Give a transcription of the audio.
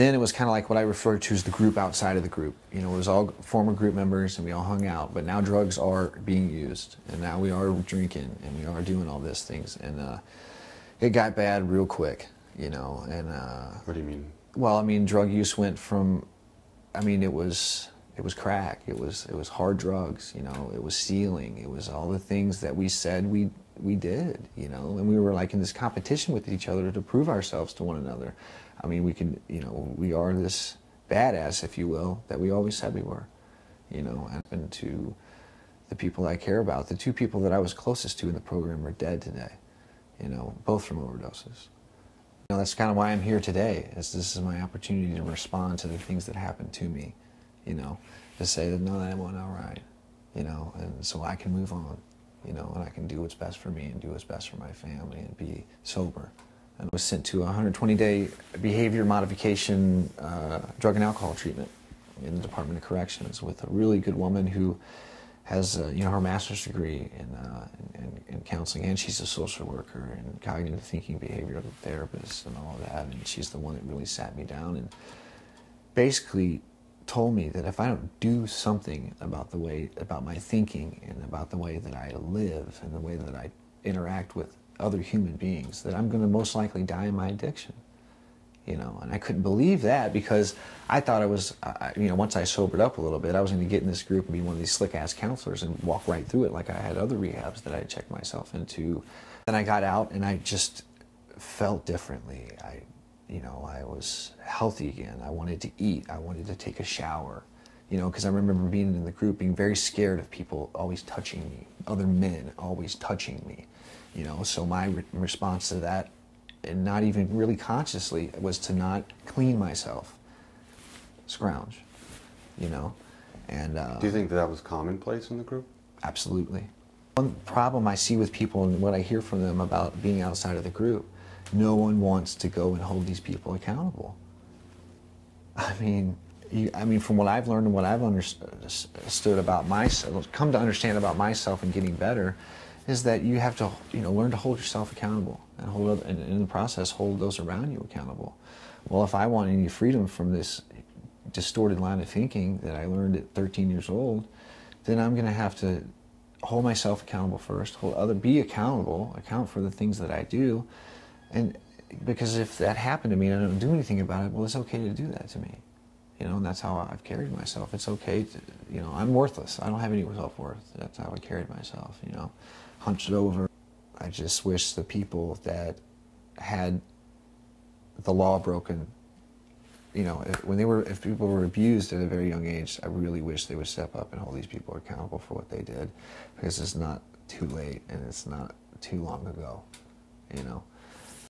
Then it was kind of like what I refer to as the group outside of the group. You know, it was all former group members and we all hung out, but now drugs are being used and now we are drinking and we are doing all these things. And it got bad real quick, you know. And what do you mean? well, I mean, drug use went from, I mean, it was crack, it was hard drugs, you know, it was stealing, it was all the things that we said we did, you know, and we were like in this competition with each other to prove ourselves to one another. I mean, we can, you know, we are this badass, if you will, that we always said we were, you know. And to the people I care about, the two people that I was closest to in the program are dead today, you know, both from overdoses. You know, that's kind of why I'm here today, is this is my opportunity to respond to the things that happened to me, you know, to say that no, that went all right, you know, and so I can move on, you know, and I can do what's best for me and do what's best for my family and be sober. And was sent to a 120-day behavior modification drug and alcohol treatment in the Department of Corrections with a really good woman who has you know, her master's degree in counseling, and she's a social worker and cognitive thinking behavioral therapist and all of that, and she's the one that really sat me down and basically told me that if I don't do something about my thinking and about the way that I live and the way that I interact with other human beings, that I'm going to most likely die in my addiction, you know. And I couldn't believe that because I thought I was, you know, once I sobered up a little bit, I was going to get in this group and be one of these slick-ass counselors and walk right through it like I had other rehabs that I had checked myself into. Then I got out and I just felt differently. You know, I was healthy again. I wanted to eat. I wanted to take a shower, you know, because I remember being in the group, being very scared of people always touching me, other men always touching me, you know. So my response to that, and not even really consciously, was to not clean myself, scrounge, you know. And do you think that was commonplace in the group? Absolutely. One problem I see with people and what I hear from them about being outside of the group, no one wants to go and hold these people accountable. I mean, from what I've learned and what I've understood about myself, come to understand about myself and getting better, is that you have to, you know, learn to hold yourself accountable and in the process hold those around you accountable. Well, if I want any freedom from this distorted line of thinking that I learned at 13 years old, then I'm going to have to hold myself accountable first, be accountable, account for the things that I do. And because if that happened to me and I don't do anything about it, well, it's okay to do that to me. You know, and that's how I've carried myself. It's okay to, you know, I'm worthless. I don't have any self-worth. That's how I carried myself, you know, hunched over. I just wish the people that had the law broken, you know, if people were abused at a very young age, I really wish they would step up and hold these people accountable for what they did, because it's not too late and it's not too long ago, you know.